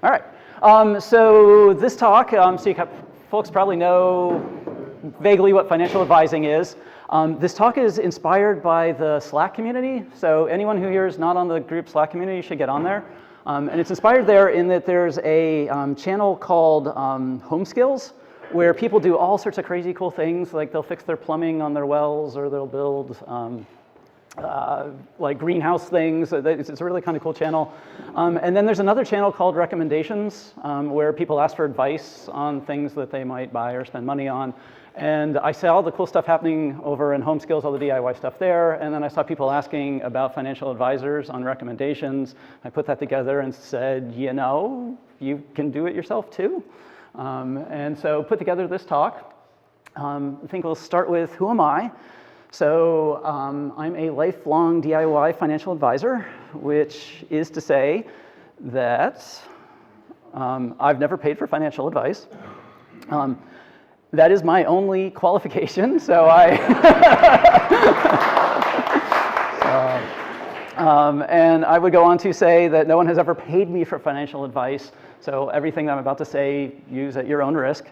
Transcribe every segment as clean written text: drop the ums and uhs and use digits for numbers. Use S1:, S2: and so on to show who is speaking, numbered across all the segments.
S1: All right. So this talk, folks probably know vaguely what financial advising is. This talk is inspired by the Slack community. So anyone who here is not on the group Slack community should get on there. And it's inspired there in that there's a channel called Home Skills, where people do all sorts of crazy cool things, like they'll fix their plumbing on their wells, or they'll build like greenhouse things. It's a really kind of cool channel. And then there's another channel called Recommendations, where people ask for advice on things that they might buy or spend money on. And I saw all the cool stuff happening over in Home Skills, all the DIY stuff there. And then I saw people asking about financial advisors on Recommendations. I put that together and said, you know, you can do it yourself too. And so put together this talk. I think we'll start with who am I? So I'm a lifelong DIY financial advisor, which is to say that I've never paid for financial advice. That is my only qualification, so and I would go on to say that no one has ever paid me for financial advice, so everything that I'm about to say, use at your own risk.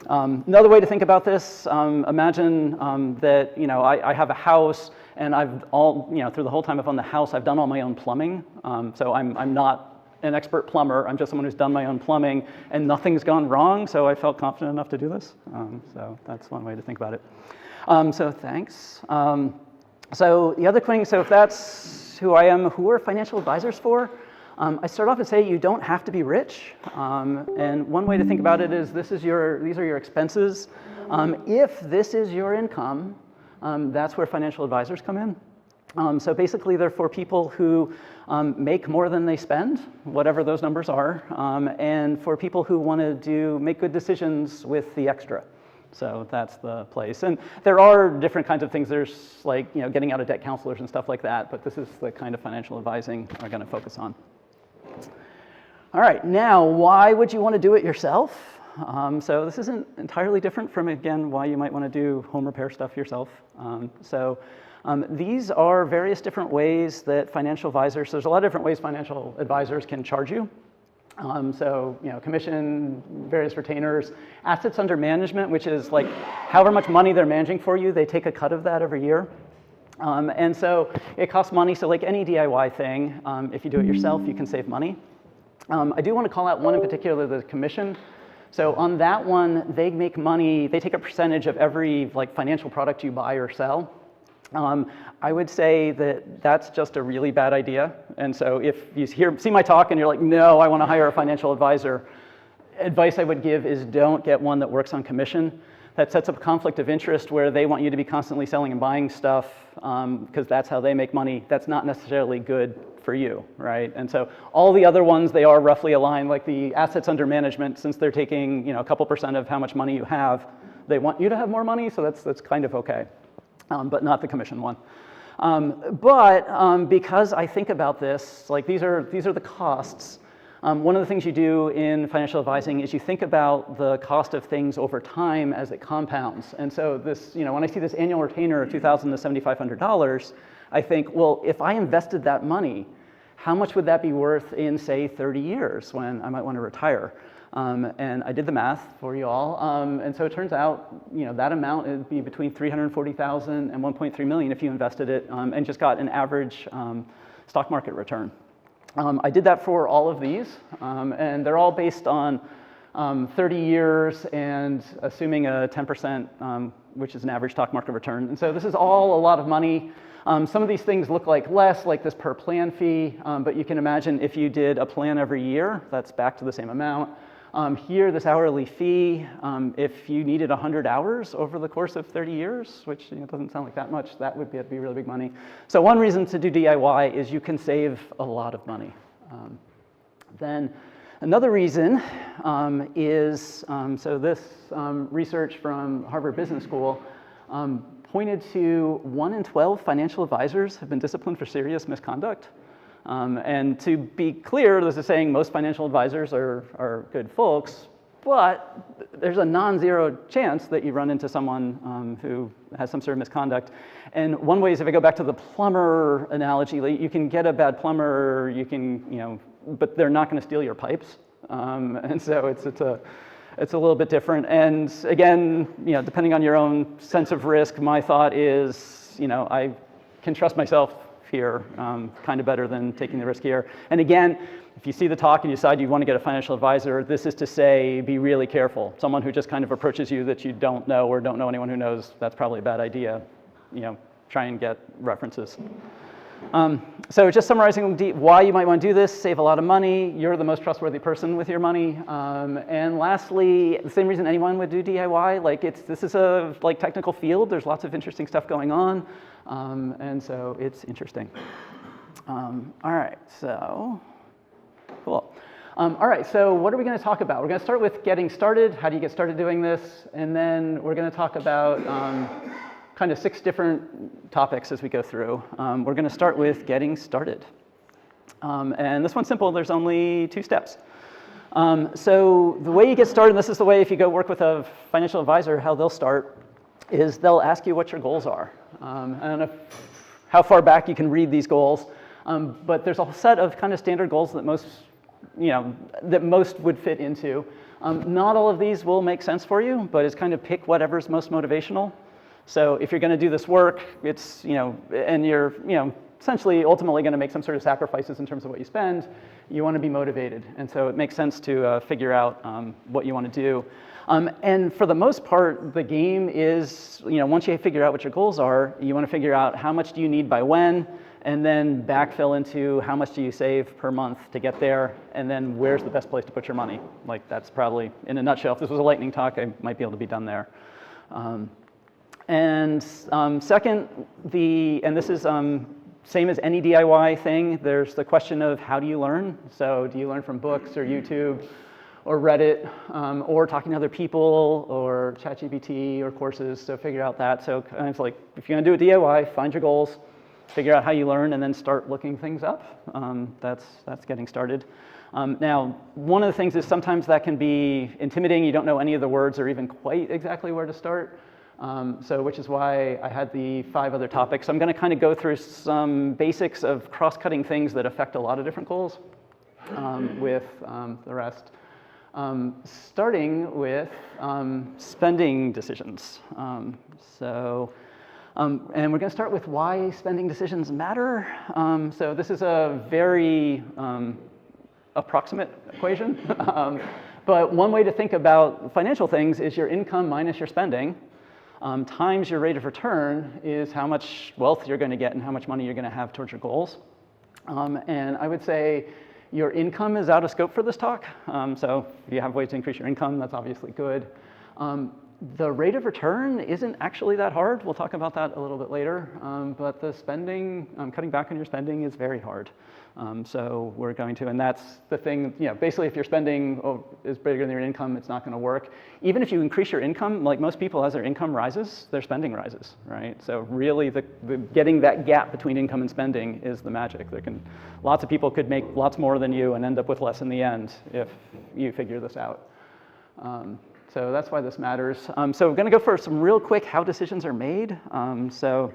S1: Another way to think about this, imagine that I have a house, and through the whole time I've owned the house, I've done all my own plumbing. So I'm not an expert plumber. I'm just someone who's done my own plumbing, and nothing's gone wrong. So I felt confident enough to do this. So that's one way to think about it. So thanks. So the other thing, so if that's who I am, who are financial advisors for? I start off and say you don't have to be rich, and one way to think about it is these are your expenses. If this is your income, that's where financial advisors come in. So basically they're for people who make more than they spend, whatever those numbers are, and for people who want to make good decisions with the extra. So that's the place. And there are different kinds of things. There's like getting out of debt counselors and stuff like that, but this is the kind of financial advising we're going to focus on. All right, now, why would you want to do it yourself? So this isn't entirely different from, again, why you might want to do home repair stuff yourself. These are various different ways that financial advisors, there's a lot of different ways financial advisors can charge you. Commission, various retainers, assets under management, which is like however much money they're managing for you, they take a cut of that every year. And so it costs money, so like any DIY thing, if you do it yourself, you can save money. I do want to call out one in particular, the commission. So on that one, they make money, they take a percentage of every financial product you buy or sell. I would say that that's just a really bad idea. And so if you see my talk and you're like, no, I want to hire a financial advisor, advice I would give is don't get one that works on commission. That sets up a conflict of interest where they want you to be constantly selling and buying stuff because that's how they make money. That's not necessarily good for you, right? And so all the other ones, they are roughly aligned, like the assets under management, since they're taking a couple % of how much money you have, they want you to have more money, so that's kind of okay, but not the commission one. Because I think about this, like these are the costs. One of the things you do in financial advising is you think about the cost of things over time as it compounds. And so this, when I see this annual retainer of $2,000 to $7,500, I think, well, if I invested that money, how much would that be worth in, say, 30 years when I might want to retire? And I did the math for you all. And so it turns out, that amount would be between $340,000 and $1.3 million if you invested it and just got an average stock market return. I did that for all of these, and they're all based on 30 years and assuming a 10%, which is an average stock market return. And so this is all a lot of money. Some of these things look like less, like this per plan fee, but you can imagine if you did a plan every year, that's back to the same amount. Here, this hourly fee, if you needed 100 hours over the course of 30 years, which doesn't sound like that much, that would be really big money. So one reason to do DIY is you can save a lot of money. Then another reason is, so this research from Harvard Business School pointed to 1 in 12 financial advisors have been disciplined for serious misconduct. And to be clear, this is saying most financial advisors are good folks, but there's a non-zero chance that you run into someone who has some sort of misconduct. And one way is, if I go back to the plumber analogy, you can get a bad plumber, but they're not going to steal your pipes. And so it's a little bit different. And again, depending on your own sense of risk, my thought is, I can trust myself here kind of better than taking the risk here. And again, if you see the talk and you decide you want to get a financial advisor, this is to say, be really careful. Someone who just kind of approaches you that you don't know or don't know anyone who knows, that's probably a bad idea. Try and get references. So just summarizing why you might want to do this: save a lot of money, you're the most trustworthy person with your money, and lastly, the same reason anyone would do DIY, this is a technical field, there's lots of interesting stuff going on, and so it's interesting. All right, so cool. All right, so what are we going to talk about? We're going to start with getting started. How do you get started doing this? And then we're going to talk about kind of 6 different topics as we go through. We're going to start with getting started. And this one's simple. There's only 2 steps. So the way you get started, and this is the way if you go work with a financial advisor, how they'll start, is they'll ask you what your goals are. I don't know how far back you can read these goals, but there's a set of kind of standard goals that most would fit into. Not all of these will make sense for you, but it's kind of pick whatever's most motivational. So if you're going to do this work, it's, and you're, essentially ultimately going to make some sort of sacrifices in terms of what you spend, you want to be motivated. And so it makes sense to figure out what you want to do. And for the most part, the game is, once you figure out what your goals are, you want to figure out how much do you need by when, and then backfill into how much do you save per month to get there, and then where's the best place to put your money. That's probably, in a nutshell, if this was a lightning talk, I might be able to be done there. And second, and this is same as any DIY thing, there's the question of how do you learn? So do you learn from books or YouTube or Reddit or talking to other people or ChatGPT or courses? So figure out that. So kind of if you're going to do a DIY, find your goals, figure out how you learn, and then start looking things up. That's getting started. Now, one of the things is sometimes that can be intimidating. You don't know any of the words or even quite exactly where to start. Which is why I had the 5 other topics. I'm going to kind of go through some basics of cross-cutting things that affect a lot of different goals with the rest. Starting with spending decisions. And we're going to start with why spending decisions matter. So this is a very approximate equation. But one way to think about financial things is your income minus your spending. Times your rate of return is how much wealth you're going to get and how much money you're going to have towards your goals. And I would say your income is out of scope for this talk. So if you have ways to increase your income, that's obviously good. The rate of return isn't actually that hard. We'll talk about that a little bit later. But the spending, cutting back on your spending is very hard. So we're going to, and that's the thing, basically if your spending is bigger than your income, it's not going to work. Even if you increase your income, like most people, as their income rises, their spending rises, right? So really the getting that gap between income and spending is the magic. Lots of people could make lots more than you and end up with less in the end if you figure this out. So that's why this matters. So we're going to go for some real quick how decisions are made. So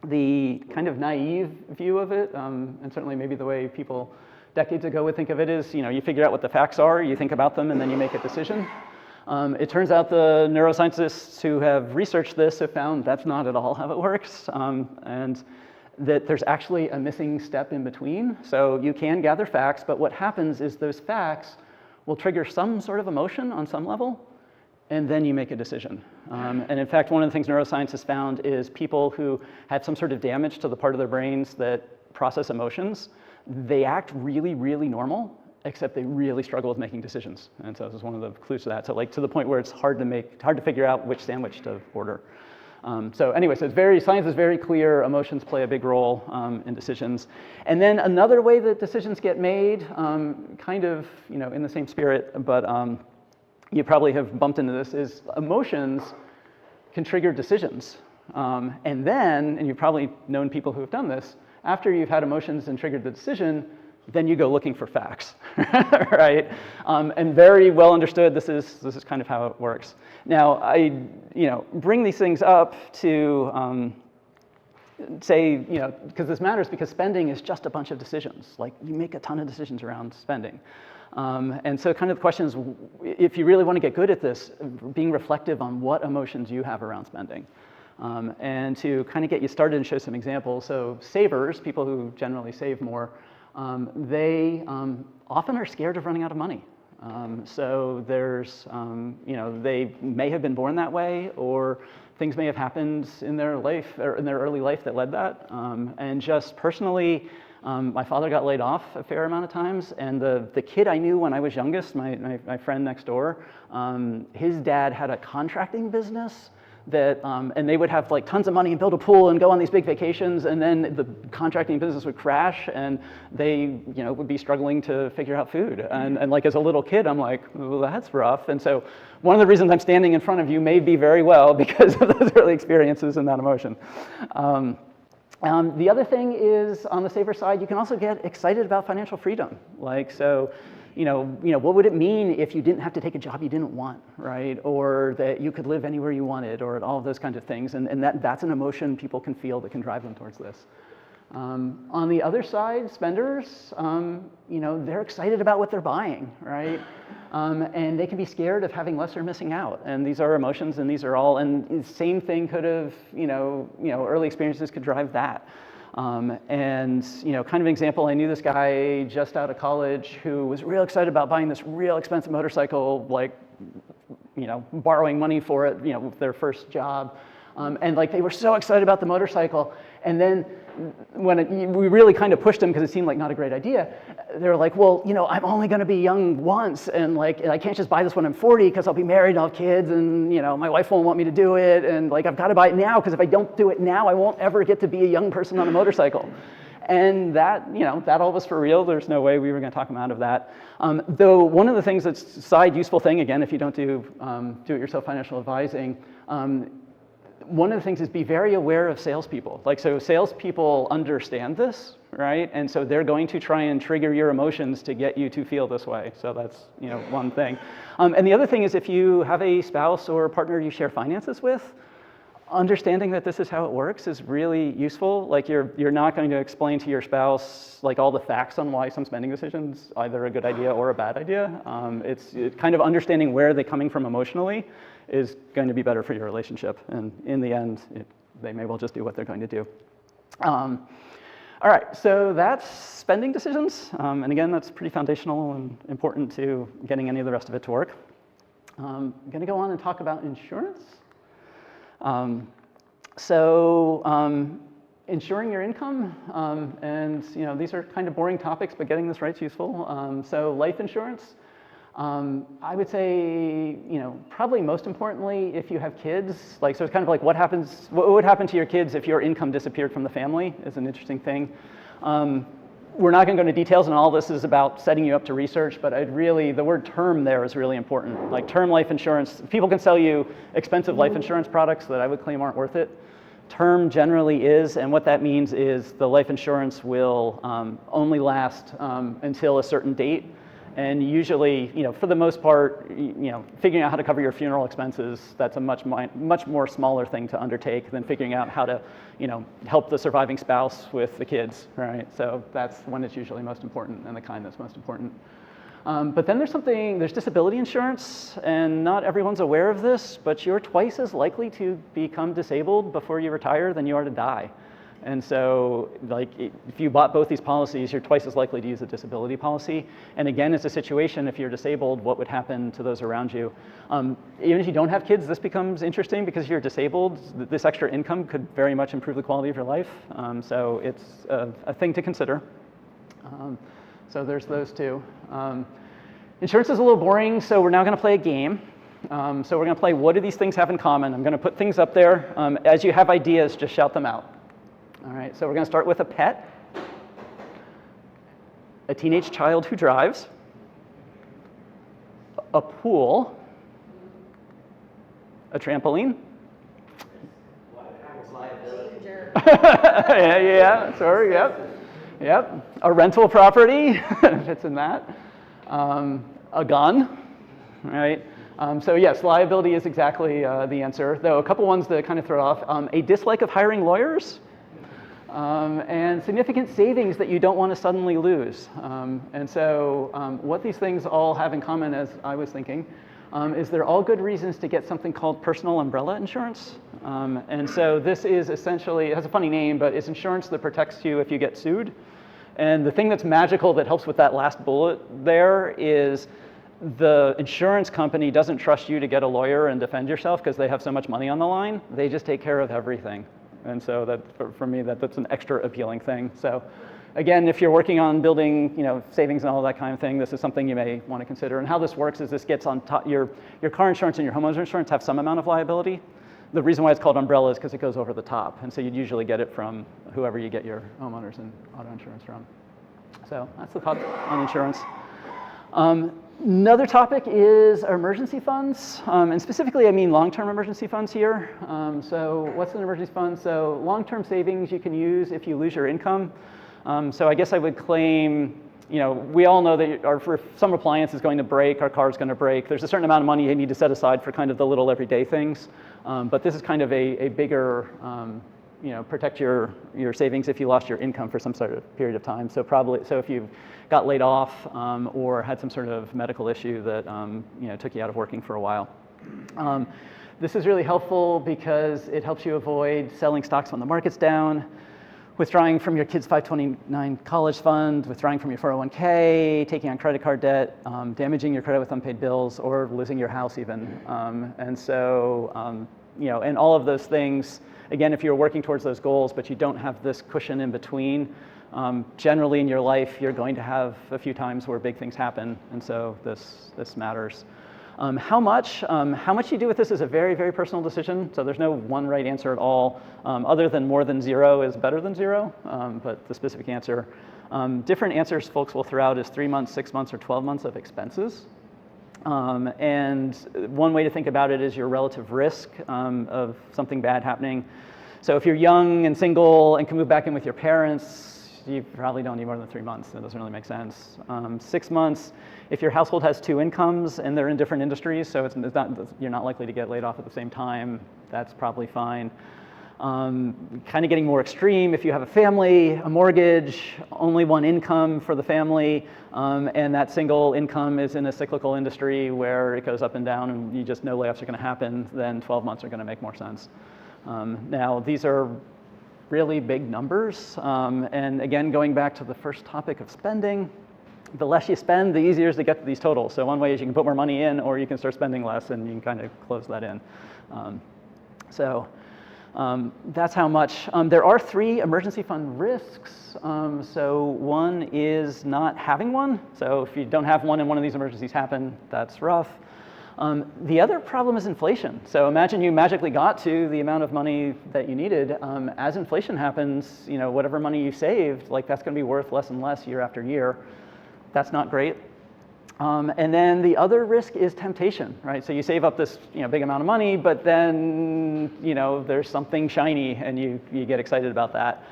S1: the kind of naive view of it, and certainly maybe the way people decades ago would think of it is, you figure out what the facts are, you think about them, and then you make a decision. It turns out the neuroscientists who have researched this have found that's not at all how it works, and that there's actually a missing step in between. So you can gather facts, but what happens is those facts will trigger some sort of emotion on some level, and then you make a decision. And in fact, one of the things neuroscience has found is people who have some sort of damage to the part of their brains that process emotions, they act really, really normal, except they really struggle with making decisions. And so this is one of the clues to that. So to the point where it's hard to figure out which sandwich to order. So anyway, so science is very clear. Emotions play a big role in decisions. And then another way that decisions get made, kind of in the same spirit, but you probably have bumped into this, is emotions can trigger decisions. And you've probably known people who have done this, after you've had emotions and triggered the decision, then you go looking for facts, right? And very well understood, this is kind of how it works. Now, I bring these things up to say, because this matters because spending is just a bunch of decisions. Like you make a ton of decisions around spending. And so kind of the question is, if you really want to get good at this, being reflective on what emotions you have around spending. And to kind of get you started and show some examples. So savers, people who generally save more, they often are scared of running out of money. So there's, they may have been born that way, or things may have happened in their life or in their early life that led that. And just personally, my father got laid off a fair amount of times, and the kid I knew when I was youngest, my friend next door, his dad had a contracting business that, and they would have like tons of money and build a pool and go on these big vacations, and then the contracting business would crash, and they, would be struggling to figure out food. And like as a little kid, I'm like, well, that's rough. And so one of the reasons I'm standing in front of you may be very well because of those early experiences and that emotion. The other thing is, on the saver side, you can also get excited about financial freedom. Like, so, what would it mean if you didn't have to take a job you didn't want, right? Or that you could live anywhere you wanted, or all of those kinds of things. And that's an emotion people can feel that can drive them towards this. On the other side, spenders, they're excited about what they're buying, right? And they can be scared of having less or missing out. And these are emotions, and these are all, and the same thing could have, early experiences could drive that. And kind of an example, I knew this guy just out of college who was real excited about buying this real expensive motorcycle, like, borrowing money for it, their first job. And like they were so excited about the motorcycle, and then when we really kind of pushed them because it seemed like not a great idea, they were like, well, I'm only going to be young once, and like I can't just buy this when I'm 40 because I'll be married and I'll have kids, and my wife won't want me to do it, and like I've got to buy it now because if I don't do it now, I won't ever get to be a young person on a motorcycle. And that, that all was for real. There's no way we were going to talk them out of that. Though one of the things that's a side useful thing, again, if you don't do do-it-yourself financial advising, one of the things is be very aware of salespeople. Like, so salespeople understand this, right? And so they're going to try and trigger your emotions to get you to feel this way. So that's, one thing. And the other thing is if you have a spouse or a partner you share finances with, understanding that this is how it works is really useful. Like you're not going to explain to your spouse like all the facts on why some spending decisions either a good idea or a bad idea. It's kind of understanding where they're coming from emotionally is going to be better for your relationship. And in the end, they may well just do what they're going to do. All right, so that's spending decisions. And again, that's pretty foundational and important to getting any of the rest of it to work. I'm going to go on and talk about insurance. Insuring your income, and these are kind of boring topics, but getting this right is useful. So life insurance, I would say, probably most importantly, if you have kids, so it's kind of like what would happen to your kids if your income disappeared from the family is an interesting thing. We're not going to go into details, and all this is about setting you up to research, but the word term there is really important. Like term life insurance, people can sell you expensive life insurance products that I would claim aren't worth it. Term generally is, and what that means is the life insurance will only last until a certain date. And usually, for the most part, figuring out how to cover your funeral expenses, that's a much more smaller thing to undertake than figuring out how to, help the surviving spouse with the kids, right? So that's when it's usually most important and the kind that's most important. But then there's disability insurance, and not everyone's aware of this, but you're twice as likely to become disabled before you retire than you are to die. And so, if you bought both these policies, you're twice as likely to use a disability policy. And again, it's a situation, if you're disabled, what would happen to those around you? Even if you don't have kids, this becomes interesting because if you're disabled, this extra income could very much improve the quality of your life. So it's a thing to consider. So there's those two. Insurance is a little boring, so we're now going to play a game. So we're going to play what do these things have in common? I'm going to put things up there. As you have ideas, just shout them out. All right, so we're going to start with a pet, a teenage child who drives, a pool, a trampoline. Yeah, sorry, yep. A rental property, fits in that. A gun, right? So yes, liability is exactly the answer, though a couple ones that kind of throw off. A dislike of hiring lawyers. and significant savings that you don't want to suddenly lose. And so what these things all have in common, as I was thinking, is they're all good reasons to get something called personal umbrella insurance. And so this is essentially, it has a funny name, but it's insurance that protects you if you get sued. And the thing that's magical that helps with that last bullet there is the insurance company doesn't trust you to get a lawyer and defend yourself because they have so much money on the line. They just take care of everything. And so that, for me, that's an extra appealing thing. So again, if you're working on building, savings and all that kind of thing, this is something you may want to consider. And how this works is this gets on top, your car insurance and your homeowner's insurance have some amount of liability. The reason why it's called umbrella is because it goes over the top. And so you'd usually get it from whoever you get your homeowners and auto insurance from. So that's the thought on insurance. Another topic is emergency funds, and specifically I mean long-term emergency funds here. So what's an emergency fund? So long-term savings you can use if you lose your income. So I guess I would claim, we all know that if some appliance is going to break, our car is going to break, there's a certain amount of money you need to set aside for kind of the little everyday things. But this is kind of a bigger, protect your savings if you lost your income for some sort of period of time. So if you got laid off or had some sort of medical issue that took you out of working for a while. This is really helpful because it helps you avoid selling stocks when the market's down, withdrawing from your kid's 529 college fund, withdrawing from your 401k, taking on credit card debt, damaging your credit with unpaid bills, or losing your house even. And all of those things, again, if you're working towards those goals, but you don't have this cushion in between, generally in your life, you're going to have a few times where big things happen, and so this matters. How much you do with this is a very, very personal decision, so there's no one right answer at all, other than more than zero is better than zero, but the specific answer. Different answers folks will throw out is 3 months, 6 months, or 12 months of expenses. And one way to think about it is your relative risk of something bad happening. So if you're young and single and can move back in with your parents, you probably don't need more than 3 months. That doesn't really make sense. 6 months, if your household has 2 incomes and they're in different industries, so you're not likely to get laid off at the same time, that's probably fine. Kind of getting more extreme, if you have a family, a mortgage, only one income for the family, and that single income is in a cyclical industry where it goes up and down and you just know layoffs are going to happen, then 12 months are going to make more sense. Now, these are really big numbers, and again, going back to the first topic of spending, the less you spend, the easier it is to get to these totals. So one way is you can put more money in, or you can start spending less and you can kind of close that in. That's how much. There are 3 emergency fund risks. So one is not having one. So if you don't have one and one of these emergencies happen, that's rough. The other problem is inflation. So imagine you magically got to the amount of money that you needed. As inflation happens, whatever money you saved, that's going to be worth less and less year after year. That's not great. And then the other risk is temptation, right? So you save up this big amount of money, but then there's something shiny and you get excited about that.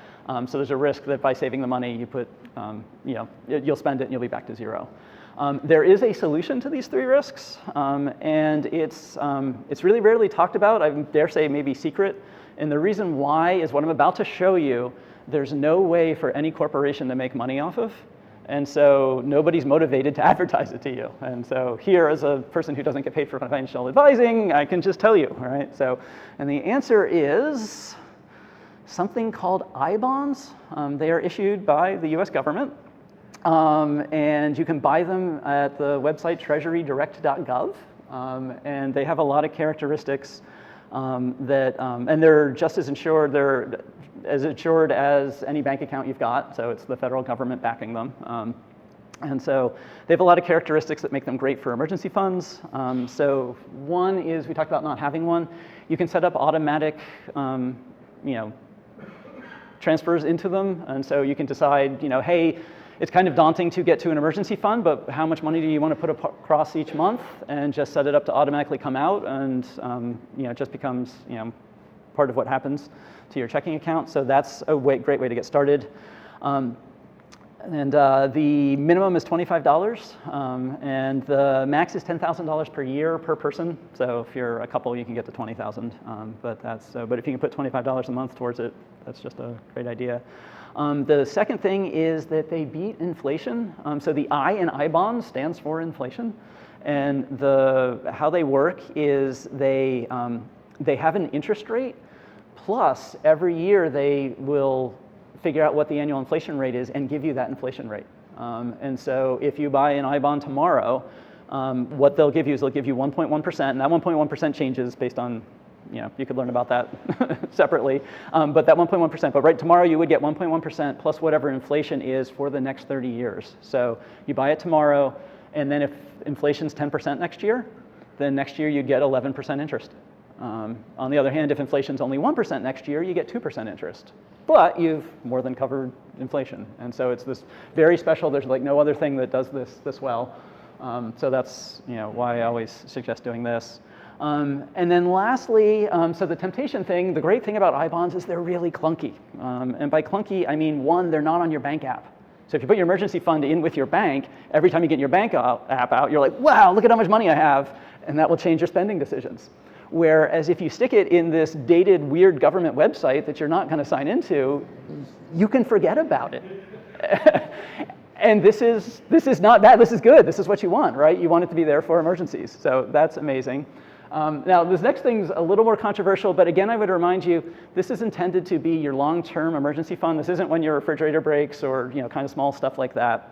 S1: So there's a risk that by saving the money you put, you'll spend it and you'll be back to zero. There is a solution to these 3 risks, and it's really rarely talked about. I dare say maybe secret. And the reason why is what I'm about to show you. There's no way for any corporation to make money off of. And so nobody's motivated to advertise it to you. And so here, as a person who doesn't get paid for financial advising, I can just tell you, right? And the answer is something called I-bonds. They are issued by the US government. And you can buy them at the website treasurydirect.gov. And they have a lot of characteristics and they're just as insured. They're as insured as any bank account you've got, so it's the federal government backing them. And so they have a lot of characteristics that make them great for emergency funds. So one is, we talked about not having one. You can set up automatic transfers into them. And so you can decide, hey, it's kind of daunting to get to an emergency fund, but how much money do you want to put across each month? And just set it up to automatically come out, and it just becomes part of what happens to your checking account. So that's a great way to get started. And the minimum is $25, and the max is $10,000 per year per person. So if you're a couple, you can get to $20,000. But if you can put $25 a month towards it, that's just a great idea. The second thing is that they beat inflation. So the I in iBonds stands for inflation, and how they work is they have an interest rate, plus every year they will figure out what the annual inflation rate is and give you that inflation rate. And so if you buy an iBond tomorrow, what they'll give you is they'll give you 1.1%, and that 1.1% changes based on, you could learn about that separately, but that 1.1%, but right tomorrow you would get 1.1% plus whatever inflation is for the next 30 years. So you buy it tomorrow, and then if inflation's 10% next year, then next year you'd get 11% interest. On the other hand, if inflation's only 1% next year, you get 2% interest. But you've more than covered inflation. And so it's this very special, there's like no other thing that does this well. So that's why I always suggest doing this. And then lastly, so the temptation thing, the great thing about iBonds is they're really clunky. And by clunky, I mean, one, they're not on your bank app. So if you put your emergency fund in with your bank, every time you get your bank app out, you're like, wow, look at how much money I have. And that will change your spending decisions. Whereas if you stick it in this dated, weird government website that you're not going to sign into, you can forget about it. And this is not bad. This is good. This is what you want, right? You want it to be there for emergencies. So that's amazing. Now, this next thing's a little more controversial, but again, I would remind you, this is intended to be your long-term emergency fund. This isn't when your refrigerator breaks or kind of small stuff like that.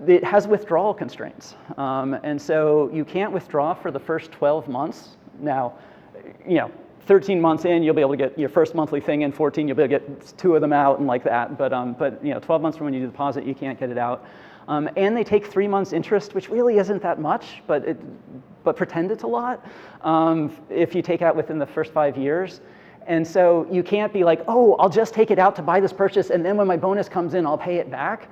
S1: It has withdrawal constraints. And so you can't withdraw for the first 12 months. Now, 13 months in, you'll be able to get your first monthly thing in. 14, you'll be able to get 2 of them out and like that. But 12 months from when you deposit, you can't get it out. And they take 3 months interest, which really isn't that much, but pretend it's a lot if you take out within the first 5 years. And so you can't be like, oh, I'll just take it out to buy this purchase, and then when my bonus comes in, I'll pay it back.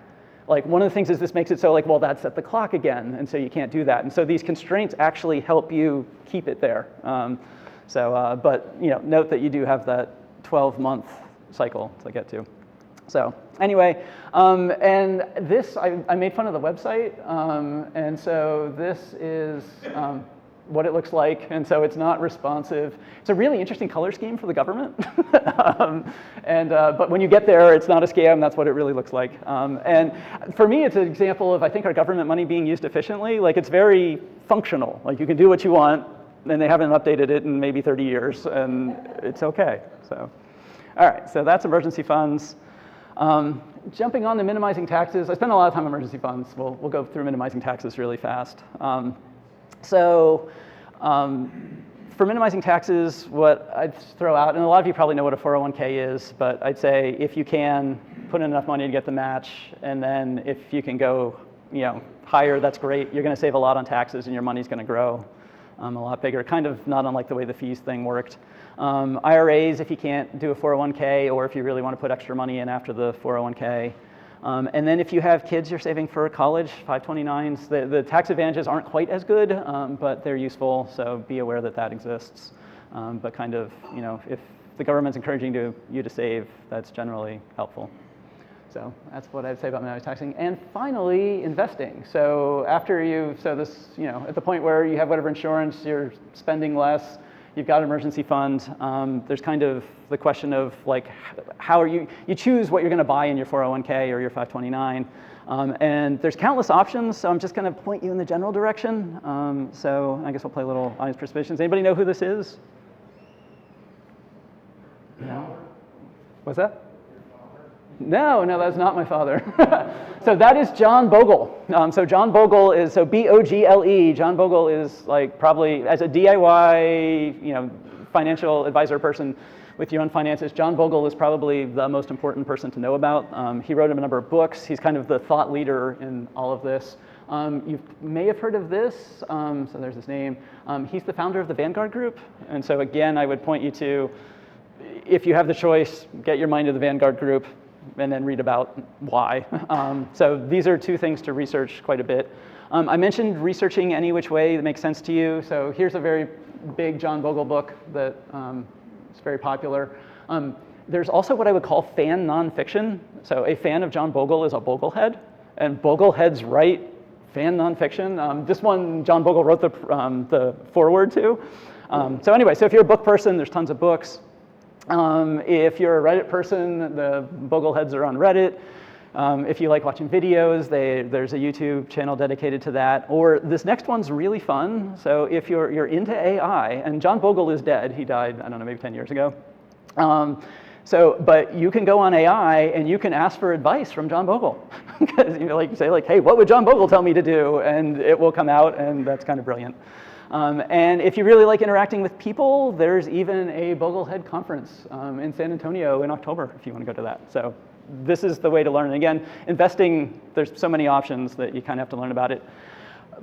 S1: Like, one of the things is this makes it so like, well, that's at the clock again, and so you can't do that. And so these constraints actually help you keep it there. But note that you do have that 12-month cycle to get to. So anyway, and this, I made fun of the website, and so this is what it looks like, and so it's not responsive. It's a really interesting color scheme for the government, but when you get there, it's not a scam. That's what it really looks like. And for me, it's an example of, I think, our government money being used efficiently. Like, it's very functional. Like, you can do what you want, and they haven't updated it in maybe 30 years, and it's okay. So, all right, so that's emergency funds. Jumping on to minimizing taxes, I spend a lot of time on emergency funds. We'll go through minimizing taxes really fast. For minimizing taxes, what I'd throw out, and a lot of you probably know what a 401k is, but I'd say if you can, put in enough money to get the match, and then if you can go higher, that's great. You're going to save a lot on taxes, and your money's going to grow a lot bigger, kind of not unlike the way the fees thing worked. IRAs, if you can't do a 401k, or if you really want to put extra money in after the 401k. And then if you have kids you're saving for college, 529s, the tax advantages aren't quite as good, but they're useful, so be aware that that exists. But kind of, if the government's encouraging you to save, that's generally helpful. So that's what I'd say about minimizing taxing. And finally, investing. So at the point where you have whatever insurance, you're spending less, you've got an emergency fund, there's kind of the question of like, how are you choose what you're going to buy in your 401k or your 529. And there's countless options, so I'm just going to point you in the general direction. So I guess we'll play a little audience participations. Anybody know who this is? No? What's that? No, that's not my father. So that is John Bogle. So John Bogle is, so B-O-G-L-E, John Bogle is like probably, as a DIY, financial advisor person with your own finances, John Bogle is probably the most important person to know about. He wrote a number of books. He's kind of the thought leader in all of this. You may have heard of this, so there's his name. He's the founder of the Vanguard Group. And so again, I would point you to, if you have the choice, get your mind to the Vanguard Group, and then read about why. So these are 2 things to research quite a bit. I mentioned researching any which way that makes sense to you. So here's a very big John Bogle book that is very popular. There's also what I would call fan nonfiction. So a fan of John Bogle is a Boglehead, and Bogleheads write fan nonfiction. This one, John Bogle wrote the foreword to. So anyway, so if you're a book person, there's tons of books. If you're a Reddit person, the Bogleheads are on Reddit. If you like watching videos, there's a YouTube channel dedicated to that. Or this next one's really fun. So if you're into AI, and John Bogle is dead, he died, I don't know, maybe 10 years ago. But you can go on AI and you can ask for advice from John Bogle. Because you say hey, what would John Bogle tell me to do? And it will come out, and that's kind of brilliant. And if you really like interacting with people, there's even a Boglehead conference in San Antonio in October, if you want to go to that. So this is the way to learn. And again, investing, there's so many options that you kind of have to learn about it.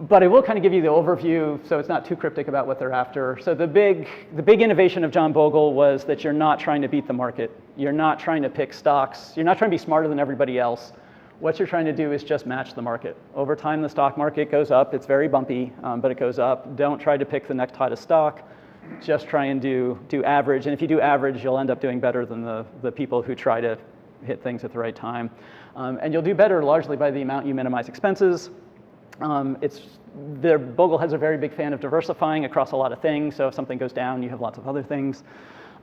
S1: But I will kind of give you the overview so it's not too cryptic about what they're after. So the big innovation of John Bogle was that you're not trying to beat the market. You're not trying to pick stocks. You're not trying to be smarter than everybody else. What you're trying to do is just match the market. Over time, the stock market goes up. It's very bumpy, but it goes up. Don't try to pick the next hottest stock. Just try and do average. And if you do average, you'll end up doing better than the people who try to hit things at the right time. And you'll do better largely by the amount you minimize expenses. The Bogleheads are a very big fan of diversifying across a lot of things. So if something goes down, you have lots of other things.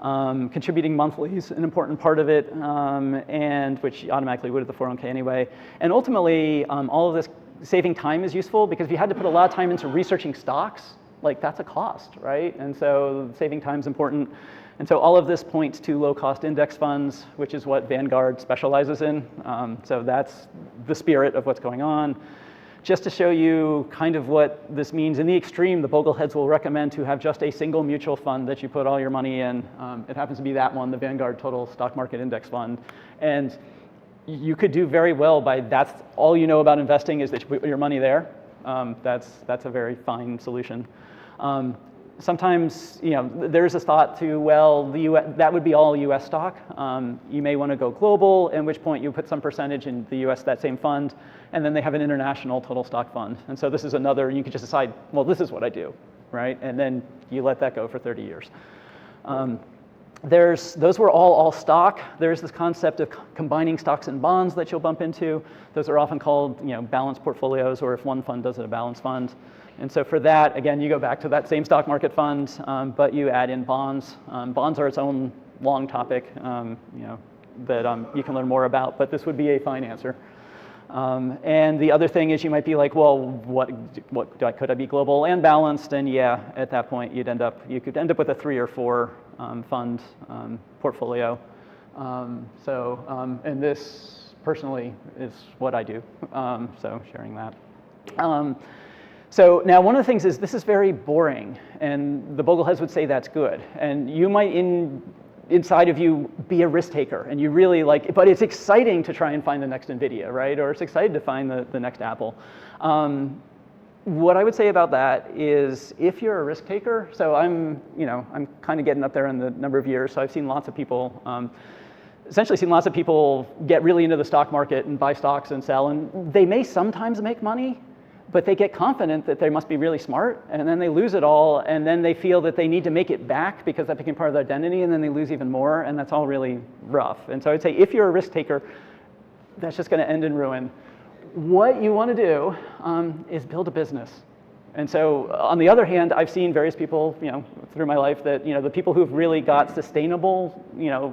S1: Contributing monthly is an important part of it, and which you automatically would at the 401k anyway. And ultimately, all of this saving time is useful because if you had to put a lot of time into researching stocks, that's a cost, right? And so saving time is important. And so all of this points to low-cost index funds, which is what Vanguard specializes in. So that's the spirit of what's going on. Just to show you kind of what this means, in the extreme, the Bogleheads will recommend to have just a single mutual fund that you put all your money in. It happens to be that one, the Vanguard Total Stock Market Index Fund. And you could do very well by that's all you know about investing is that you put your money there. That's a very fine solution. Sometimes, there's a thought to, well, the US, that would be all US stock. You may want to go global, at which point you put some percentage in the US, that same fund, and then they have an international total stock fund. And so this is another, you could just decide, well, this is what I do, right? And then you let that go for 30 years. Those were all stock. There's this concept of combining stocks and bonds that you'll bump into. Those are often called, balanced portfolios, or if one fund does it, a balanced fund. And so for that, again, you go back to that same stock market fund, but you add in bonds. Bonds are its own long topic, that you can learn more about, but this would be a fine answer. And the other thing is you might be like, well, could I be global and balanced? And yeah, at that point, you could end up with a 3 or 4 fund portfolio. And this personally is what I do. So sharing that. So now one of the things is this is very boring, and the Bogleheads would say that's good. And you might inside of you be a risk taker, and you really like, but it's exciting to try and find the next NVIDIA, right? Or it's exciting to find the next Apple. What I would say about that is if you're a risk taker, so I'm kind of getting up there in the number of years, so I've seen lots of people, essentially seen lots of people get really into the stock market and buy stocks and sell, and they may sometimes make money, but they get confident that they must be really smart, and then they lose it all, and then they feel that they need to make it back because that became part of their identity, and then they lose even more, and that's all really rough. And so I'd say if you're a risk taker, that's just going to end in ruin. What you want to do is build a business. And so on the other hand, I've seen various people, through my life that, the people who've really got sustainable,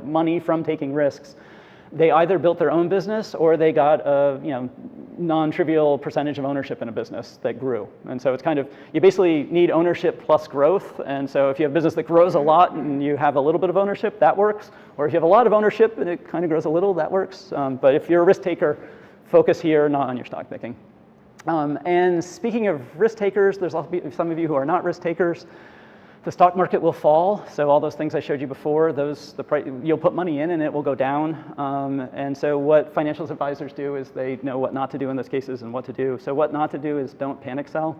S1: money from taking risks, they either built their own business or they got a, non-trivial percentage of ownership in a business that grew. And so it's kind of, you basically need ownership plus growth. And so if you have a business that grows a lot and you have a little bit of ownership, that works. Or if you have a lot of ownership and it kind of grows a little, that works. But if you're a risk taker, focus here, not on your stock picking. And speaking of risk takers, there's also some of you who are not risk takers. The stock market will fall, so all those things I showed you before, you'll put money in and it will go down. And so what financial advisors do is they know what not to do in those cases and what to do. So what not to do is don't panic sell.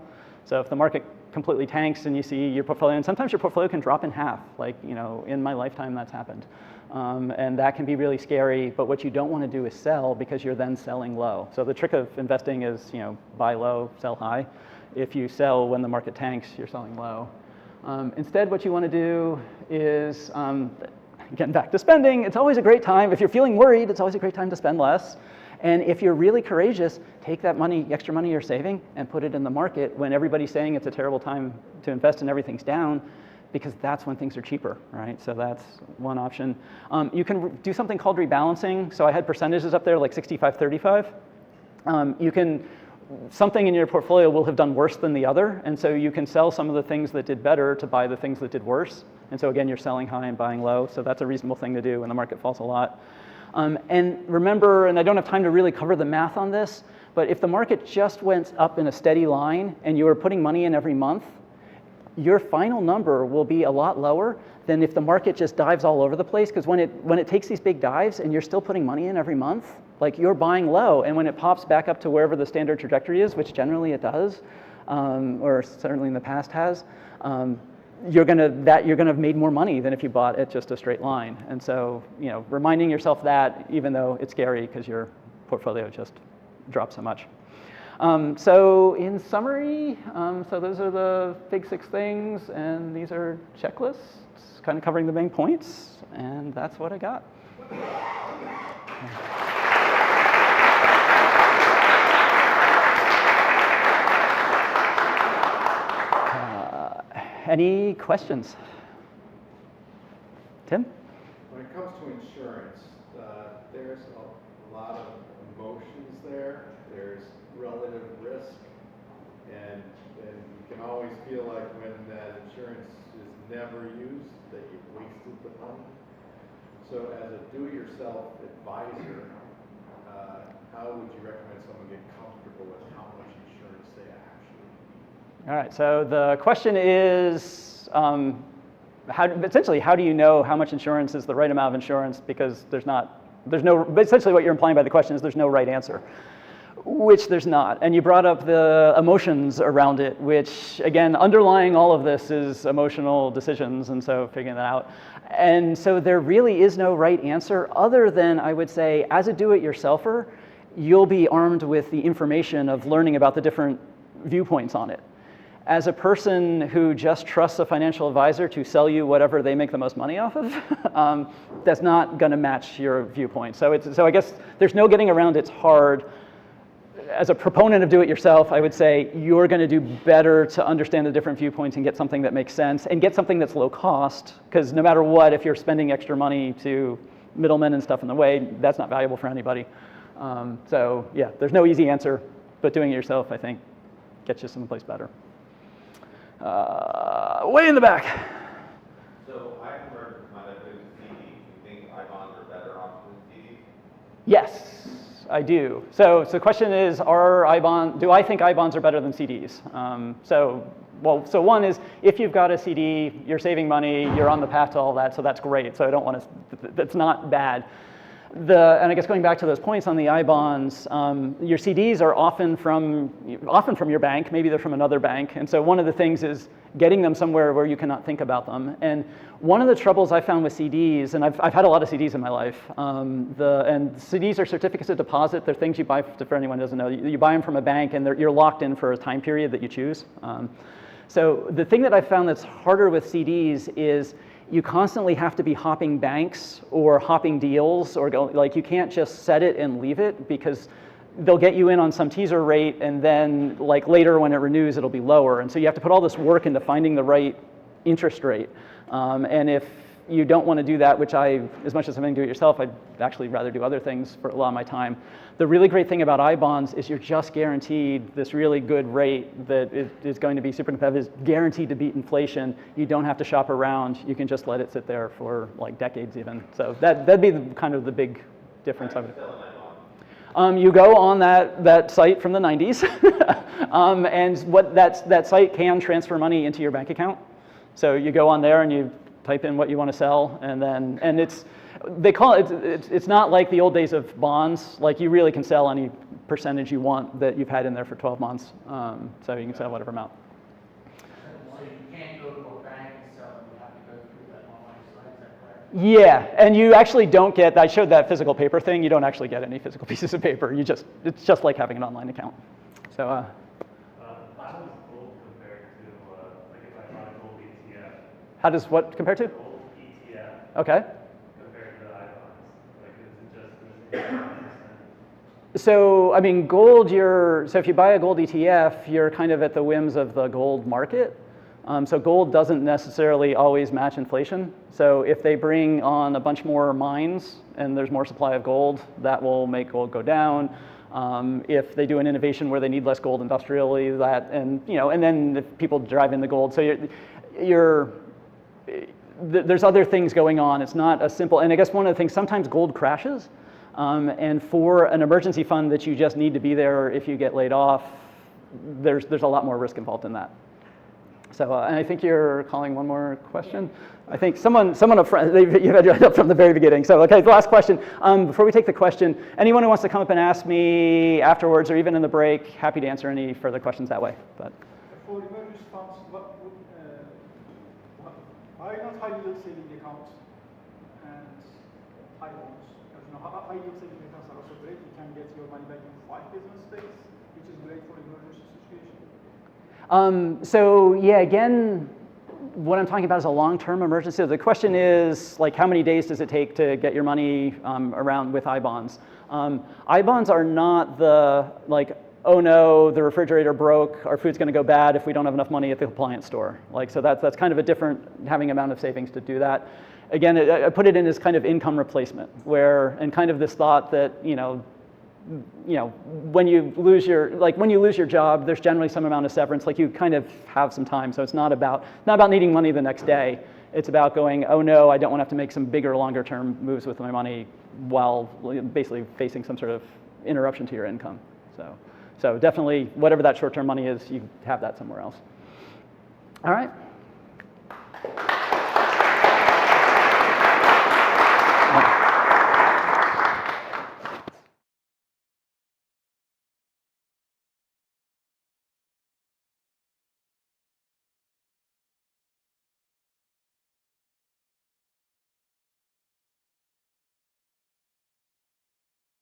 S1: So if the market completely tanks and you see your portfolio, and sometimes your portfolio can drop in half, in my lifetime that's happened. And that can be really scary, but what you don't want to do is sell because you're then selling low. So the trick of investing is, buy low, sell high. If you sell when the market tanks, you're selling low. Instead, what you want to do is, Getting back to spending, it's always a great time. If you're feeling worried, it's always a great time to spend less. And if you're really courageous, take that money, extra money you're saving, and put it in the market when everybody's saying it's a terrible time to invest and everything's down, because that's when things are cheaper, right? So that's one option. You can do something called rebalancing. So I had percentages up there like 65-35. Something in your portfolio will have done worse than the other, and so you can sell some of the things that did better to buy the things that did worse. And so again, you're selling high and buying low, so that's a reasonable thing to do when the market falls a lot. And remember, and I don't have time to really cover the math on this, but if the market just went up in a steady line and you were putting money in every month, your final number will be a lot lower than if the market just dives all over the place, because when it takes these big dives and you're still putting money in every month, like you're buying low, and when it pops back up to wherever the standard trajectory is, which generally it does, or certainly in the past has, you're gonna have made more money than if you bought at just a straight line. And so, reminding yourself that, even though it's scary because your portfolio just dropped so much. So in summary, so those are the big 6 things, and these are checklists, kind of covering the main points, and that's what I got. Any questions? Tim?
S2: When it comes to insurance, there's a lot of emotions there. There's relative risk, and you can always feel like when that insurance is never used, that you've wasted the money. So as a do-it-yourself advisor, how would you recommend someone get comfortable with how much insurance they actually need?
S1: All right, so the question is, essentially, how do you know how much insurance is the right amount of insurance? Because essentially what you're implying by the question is there's no right answer, which there's not. And you brought up the emotions around it, which again, underlying all of this is emotional decisions, and so figuring that out. And so there really is no right answer other than, I would say, as a do-it-yourselfer, you'll be armed with the information of learning about the different viewpoints on it. As a person who just trusts a financial advisor to sell you whatever they make the most money off of, that's not going to match your viewpoint. So I guess there's no getting around it's hard. As a proponent of do-it-yourself, I would say you're going to do better to understand the different viewpoints and get something that makes sense, and get something that's low cost, because no matter what, if you're spending extra money to middlemen and stuff in the way, that's not valuable for anybody. So yeah, there's no easy answer, but doing it yourself, I think, gets you someplace better. Way in the back.
S3: So I've heard kind of CDs. You think I-bonds are better option than CDs?
S1: Yes, I do. So the question is, do I think I-bonds are better than CDs? So one is, if you've got a CD, you're saving money, you're on the path to all that, so that's great. So I don't want to, that's not bad. And I guess going back to those points on the I-bonds, your CDs are often from your bank, maybe they're from another bank. And so one of the things is getting them somewhere where you cannot think about them. And one of the troubles I found with CDs, and I've had a lot of CDs in my life, and CDs are certificates of deposit. They're things you buy, for anyone who doesn't know, you buy them from a bank and you're locked in for a time period that you choose. So the thing that I found that's harder with CDs is you constantly have to be hopping banks or hopping deals, or you can't just set it and leave it, because they'll get you in on some teaser rate, and then later when it renews, it'll be lower. And so you have to put all this work into finding the right interest rate. And if you don't want to do that, which as much as I'm going to do it yourself, I'd actually rather do other things for a lot of my time. The really great thing about I-bonds is you're just guaranteed this really good rate that is going to be super competitive, is guaranteed to beat inflation. You don't have to shop around. You can just let it sit there for decades even. So that'd be kind of the big difference. You go on that site from the 90s, and what that site can transfer money into your bank account. So you go on there and you type in what you want to sell, and they call it's not like the old days of bonds. Like, you really can sell any percentage you want that you've had in there for 12 months. So you can sell whatever amount.
S4: So you can't go to a bank and sell them, you have to go through that online site, is that correct?
S1: Yeah, and you actually don't get, I showed that physical paper thing, you don't actually get any physical pieces of paper. It's just like having an online account. So
S5: how does gold compare to, if I bought a gold ETF?
S1: how does what compare to?
S5: Gold ETF.
S1: Okay. So, I mean, gold, so if you buy a gold ETF, you're kind of at the whims of the gold market. So gold doesn't necessarily always match inflation. So if they bring on a bunch more mines and there's more supply of gold, that will make gold go down. If they do an innovation where they need less gold industrially, and then if people drive in the gold. So there's other things going on. It's not a simple, and I guess one of the things, sometimes gold crashes. And for an emergency fund that you just need to be there if you get laid off, there's a lot more risk involved in that. So, and I think you're calling one more question. I think someone up front, you've had your hand up from the very beginning. So, okay, the last question. Before we take the question, anyone who wants to come up and ask me afterwards or even in the break, happy to answer any further questions that way. But
S6: For emergency funds, why not high yield saving accounts and high bonds? High yield saving accounts are also great. You can get your money back in 5 business days, which is great for emergency situation.
S1: So yeah, again, what I'm talking about is a long-term emergency. So the question is, like, how many days does it take to get your money around with I-bonds? I-bonds are not the, like, oh no, the refrigerator broke, our food's gonna go bad if we don't have enough money at the appliance store. Like, so that's kind of a different having amount of savings to do that. Again, I put it in as kind of income replacement, and kind of this thought that, when you lose your job, there's generally some amount of severance, like you kind of have some time. So it's not about needing money the next day. It's about going, oh no, I don't want to have to make some bigger, longer term moves with my money while basically facing some sort of interruption to your income. So definitely, whatever that short term money is, you have that somewhere else. All right.